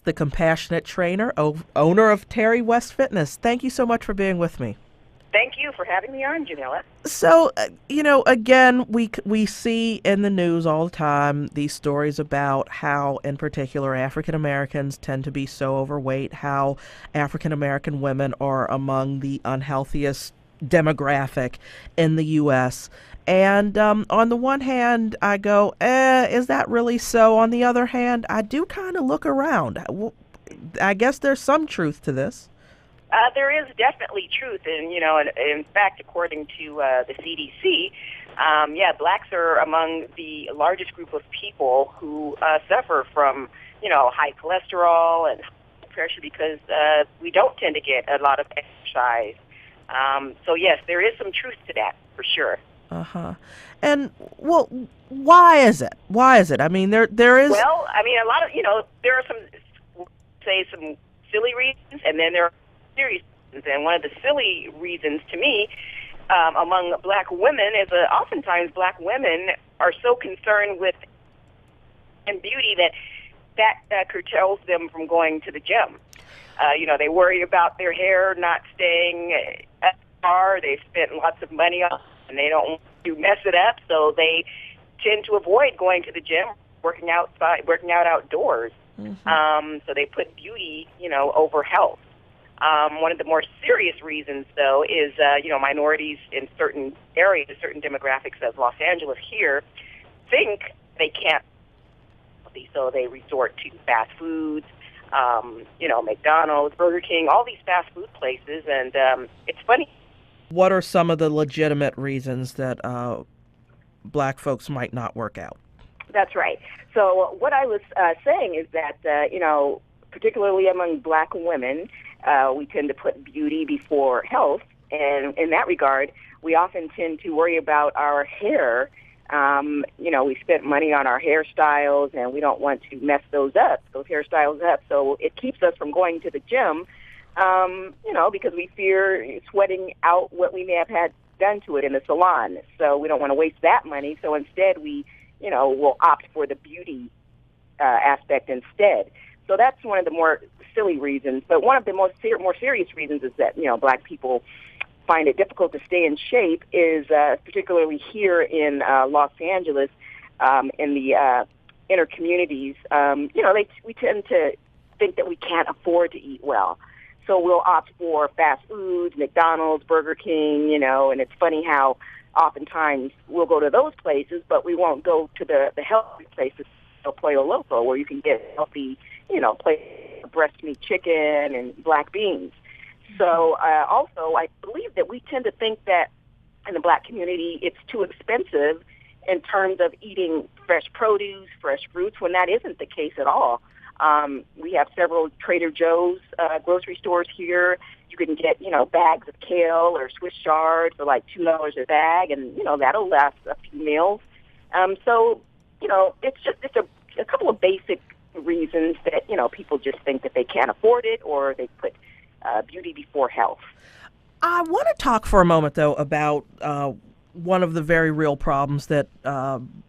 the compassionate trainer, owner of Terry West Fitness. Thank you so much for being with me. Thank you for having me on, Jamila. So, again, we see in the news all the time these stories about how, in particular, African Americans tend to be so overweight, how African American women are among the unhealthiest demographic in the U.S. And on the one hand, I go, is that really so? On the other hand, I do kind of look around. I guess there's some truth to this. There is definitely truth, and in fact, according to the CDC, blacks are among the largest group of people who suffer from, high cholesterol and high pressure because we don't tend to get a lot of exercise. So yes, there is some truth to that for sure. And well, why is it? Why is it? I mean, there is. Well, I mean, a lot of there are some silly reasons, and then there are serious reasons. And one of the silly reasons to me among black women is oftentimes black women are so concerned with and beauty that curtails them from going to the gym. They worry about their hair not staying at the bar. They've spent lots of money on it, and they don't want to mess it up, so they tend to avoid going to the gym, working out outdoors. So they put beauty, over health. One of the more serious reasons, though, is minorities in certain areas, certain demographics of Los Angeles here, think they can't, so they resort to fast foods, McDonald's, Burger King, all these fast food places, and it's funny. What are some of the legitimate reasons that black folks might not work out? That's right. So what I was saying is that, particularly among black women, we tend to put beauty before health, and in that regard, we often tend to worry about our hair. We spent money on our hairstyles, and we don't want to mess those hairstyles up, so it keeps us from going to the gym, because we fear sweating out what we may have had done to it in the salon. So we don't want to waste that money, so instead we, will opt for the beauty aspect instead. So that's one of the more silly reasons. But one of the more serious reasons is that, black people find it difficult to stay in shape is particularly here in Los Angeles, in the inner communities. We tend to think that we can't afford to eat well. So we'll opt for fast foods, McDonald's, Burger King, and it's funny how oftentimes we'll go to those places, but we won't go to the healthy places, Pollo Loco, where you can get healthy, breast meat chicken and black beans. So also, I believe that we tend to think that in the black community it's too expensive in terms of eating fresh produce, fresh fruits, when that isn't the case at all. We have several Trader Joe's grocery stores here. You can get, bags of kale or Swiss chard for like $2 a bag, and, that'll last a few meals. It's a couple of basic reasons that, people just think that they can't afford it, or they put beauty before health. I want to talk for a moment, though, about one of the very real problems that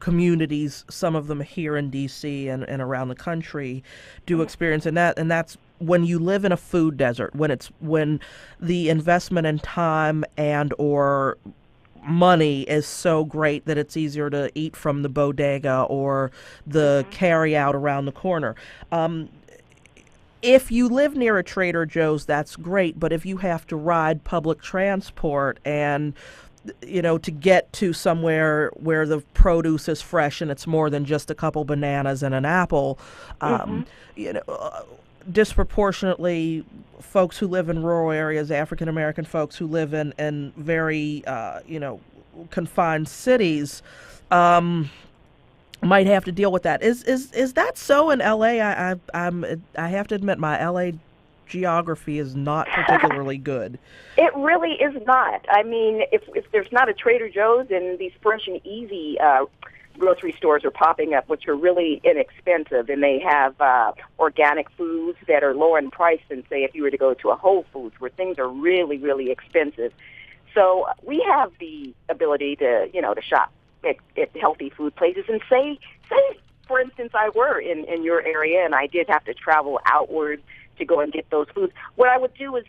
communities, some of them here in D.C. and around the country, do experience, and that's when you live in a food desert, when the investment in time and or money is so great that it's easier to eat from the bodega or the carry out around the corner. If you live near a Trader Joe's, that's great, but if you have to ride public transport and to get to somewhere where the produce is fresh and it's more than just a couple bananas and an apple, disproportionately folks who live in rural areas, African American folks who live in very confined cities, might have to deal with that. Is that so in LA? I have to admit my LA geography is not particularly good. It really is not. I mean, if there's not a Trader Joe's, and these fresh and easy grocery stores are popping up, which are really inexpensive, and they have organic foods that are lower in price than, say, if you were to go to a Whole Foods, where things are really, really expensive. So we have the ability to, to shop at healthy food places and save for instance, I were in your area and I did have to travel outward to go and get those foods, what I would do is,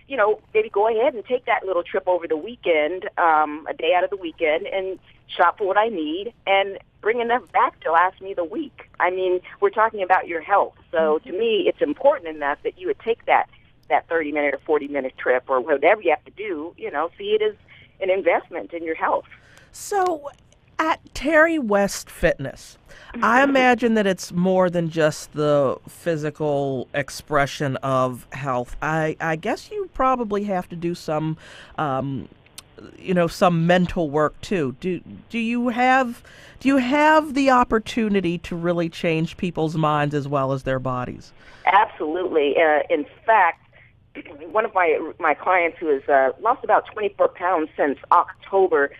maybe go ahead and take that little trip over the weekend, a day out of the weekend, and shop for what I need and bring enough back to last me the week. I mean, we're talking about your health. So to me, it's important enough that you would take that 30-minute or 40-minute trip or whatever you have to do, see it as an investment in your health. So at Terry West Fitness, I imagine that it's more than just the physical expression of health. I guess you probably have to do some, some mental work too. Do you have the opportunity to really change people's minds as well as their bodies? Absolutely. In fact, one of my clients who has lost about 24 pounds since October,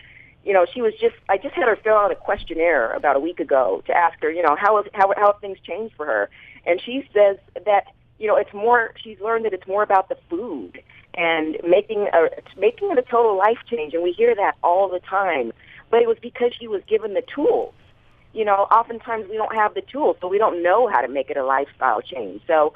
I just had her fill out a questionnaire about a week ago to ask her, how have things changed for her? And she says that, she's learned that it's more about the food and making it a total life change. And we hear that all the time. But it was because she was given the tools. Oftentimes we don't have the tools, so we don't know how to make it a lifestyle change. So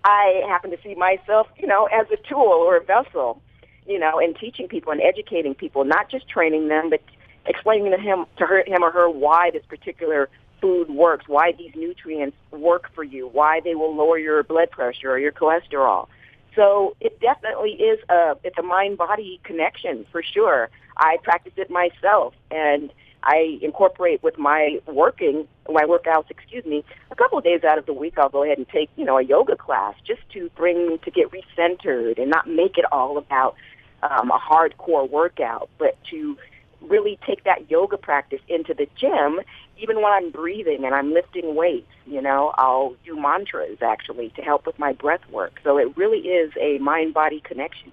I happen to see myself, as a tool or a vessel, and teaching people and educating people, not just training them, but explaining to him or her why this particular food works, why these nutrients work for you, why they will lower your blood pressure or your cholesterol. So it definitely is it's a mind-body connection for sure. I practice it myself, and I incorporate with my workouts, a couple of days out of the week I'll go ahead and take, a yoga class just to get recentered and not make it all about a hardcore workout, but to really take that yoga practice into the gym. Even when I'm breathing and I'm lifting weights, I'll do mantras actually to help with my breath work. So it really is a mind-body connection.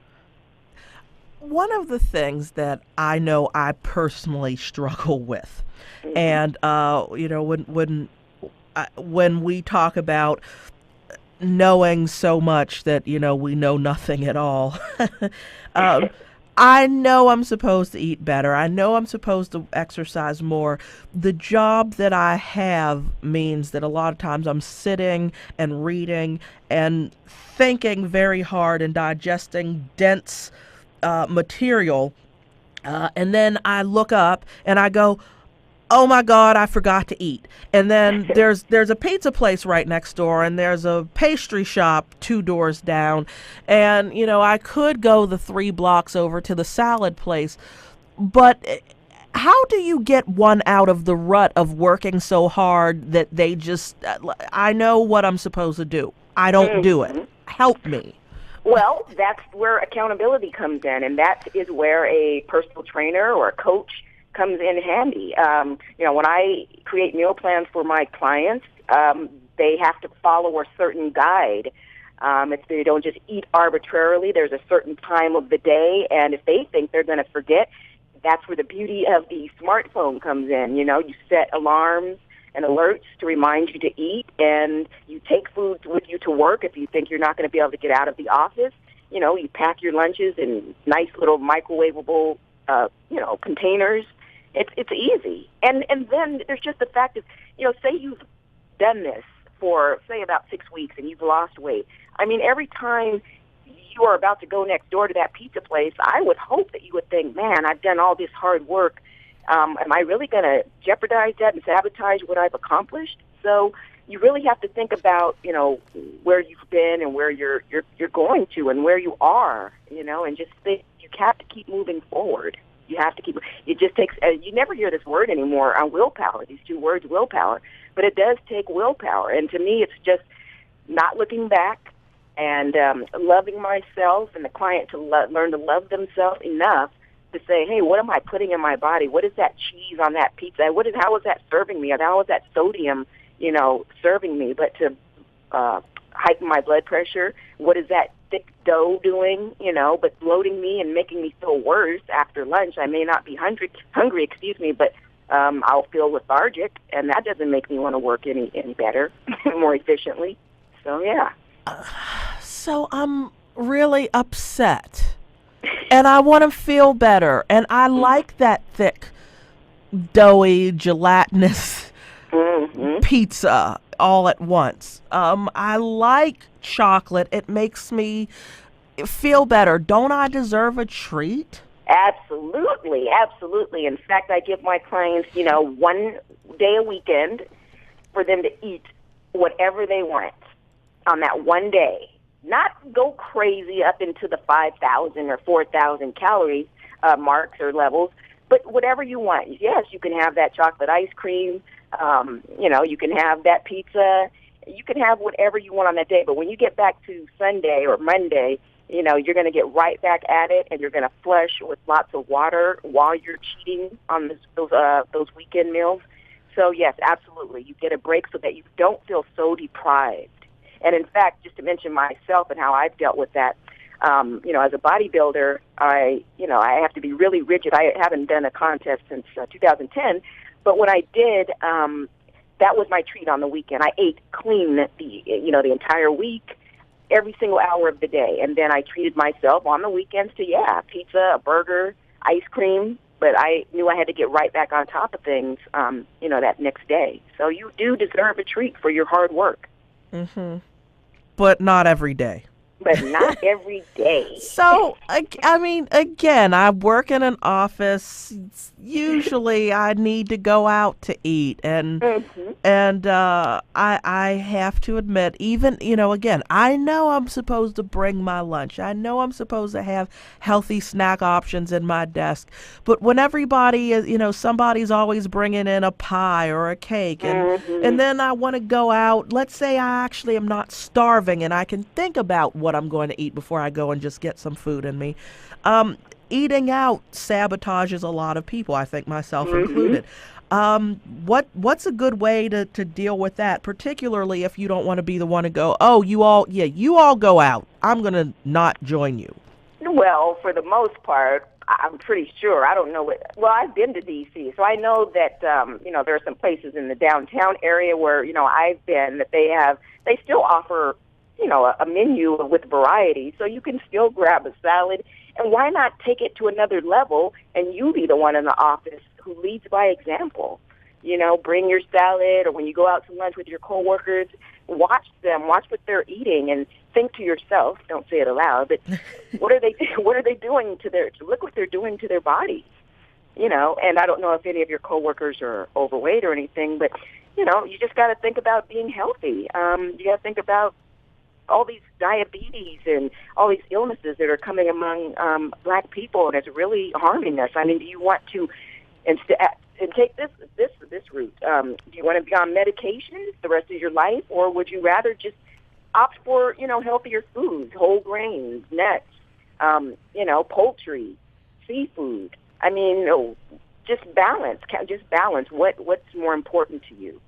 One of the things that I know I personally struggle with, and when we talk about knowing so much that we know nothing at all, I know I'm supposed to eat better. I know I'm supposed to exercise more. The job that I have means that a lot of times I'm sitting and reading and thinking very hard and digesting dense material, and then I look up and I go, oh my God, I forgot to eat. And then there's a pizza place right next door, and there's a pastry shop 2 doors down, and I could go the 3 blocks over to the salad place, but how do you get one out of the rut of working so hard that they just, I know what I'm supposed to do, I don't do it. Help me. Well, that's where accountability comes in, and that is where a personal trainer or a coach comes in handy. When I create meal plans for my clients, they have to follow a certain guide. If they don't just eat arbitrarily, there's a certain time of the day, and if they think they're going to forget, that's where the beauty of the smartphone comes in. You set alarms and alerts to remind you to eat, and you take food with you to work if you think you're not going to be able to get out of the office. You pack your lunches in nice little microwavable, containers. It's easy. And then there's just the fact of, say you've done this for, say, about 6 weeks and you've lost weight. I mean, every time you are about to go next door to that pizza place, I would hope that you would think, man, I've done all this hard work. Am I really going to jeopardize that and sabotage what I've accomplished? So you really have to think about, where you've been and where you're going to and where you are, and just think you have to keep moving forward. You have to keep, it just takes, you never hear this word anymore on willpower, these 2 words, willpower, but it does take willpower. And to me, it's just not looking back and loving myself and the client to learn to love themselves enough to say, hey, what am I putting in my body? What is that cheese on that pizza? How is that serving me? How is that sodium, serving me? But to heighten my blood pressure, what is that thick dough doing, but bloating me and making me feel worse after lunch? I may not be hungry, but I'll feel lethargic, and that doesn't make me want to work any better, more efficiently. So, yeah. So I'm really upset. And I want to feel better. And I like that thick, doughy, gelatinous pizza all at once. I like chocolate. It makes me feel better. Don't I deserve a treat? Absolutely, absolutely. In fact, I give my clients, one day a weekend for them to eat whatever they want on that one day. Not go crazy up into the 5,000 or 4,000 calorie marks or levels, but whatever you want. Yes, you can have that chocolate ice cream. You can have that pizza. You can have whatever you want on that day. But when you get back to Sunday or Monday, you're going to get right back at it, and you're going to flush with lots of water while you're cheating on those weekend meals. So, yes, absolutely. You get a break so that you don't feel so deprived. And, in fact, just to mention myself and how I've dealt with that, as a bodybuilder, I have to be really rigid. I haven't done a contest since 2010, but when I did, that was my treat on the weekend. I ate clean the entire week, every single hour of the day, and then I treated myself on the weekends to pizza, a burger, ice cream. But I knew I had to get right back on top of things, that next day. So you do deserve a treat for your hard work. Mm-hmm. But not every day. But not every day. So, again, I work in an office. Usually I need to go out to eat. And I have to admit, even, again, I know I'm supposed to bring my lunch. I know I'm supposed to have healthy snack options in my desk. But when everybody is, somebody's always bringing in a pie or a cake. And then I want to go out. Let's say I actually am not starving and I can think about what I'm going to eat before I go and just get some food in me. Eating out sabotages a lot of people, I think myself included. What's a good way to deal with that, particularly if you don't want to be the one to go, oh, you all go out. I'm going to not join you. Well, for the most part, I'm pretty sure. I don't know I've been to D.C., so I know that, there are some places in the downtown area where, I've been that they still offer, a menu with variety, so you can still grab a salad. And why not take it to another level and you be the one in the office who leads by example? Bring your salad, or when you go out to lunch with your coworkers, watch what they're eating, and think to yourself, don't say it aloud, but what are they doing look what they're doing to their bodies? And I don't know if any of your coworkers are overweight or anything, but you just got to think about being healthy. You got to think about all these diabetes and all these illnesses that are coming among black people, and it's really harming us. I mean, do you want to take this route? Do you want to be on medication the rest of your life, or would you rather just opt for healthier foods, whole grains, nuts, poultry, seafood? I mean, just balance. What's more important to you?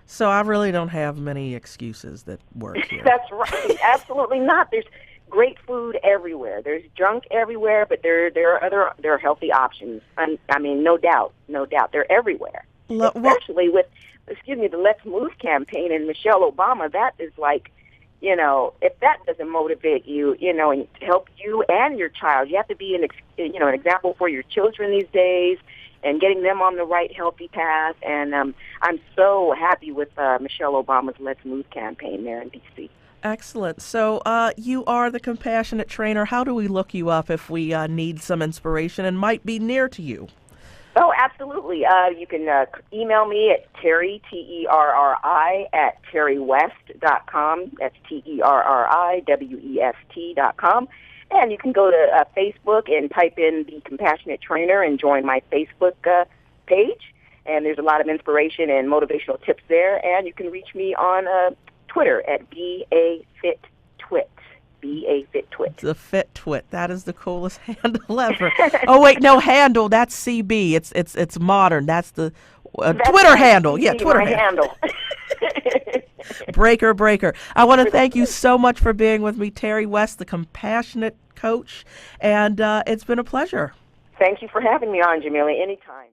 So I really don't have many excuses that work here. That's right. Absolutely not. There's great food everywhere. There's junk everywhere, but there are healthy options. I mean, no doubt. They're everywhere. Especially with, the Let's Move campaign and Michelle Obama. That is like, if that doesn't motivate you, and help you and your child, you have to be an example for your children these days, and getting them on the right healthy path. And I'm so happy with Michelle Obama's Let's Move campaign there in D.C. Excellent. So you are the compassionate trainer. How do we look you up if we need some inspiration and might be near to you? Oh, absolutely. You can email me at Terry, Terri, at terriwest.com. That's TerriWest.com. And you can go to Facebook and type in The Compassionate Trainer and join my Facebook page. And there's a lot of inspiration and motivational tips there. And you can reach me on Twitter at BAFitTwit. BAFitTwit. The Fit Twit. That is the coolest handle ever. Oh wait, no handle. That's CB. It's modern. That's the Twitter handle. Yeah, Twitter handle. Breaker. I want to thank you so much for being with me, Terri West, the compassionate coach, and it's been a pleasure. Thank you for having me on, Jamila. Anytime.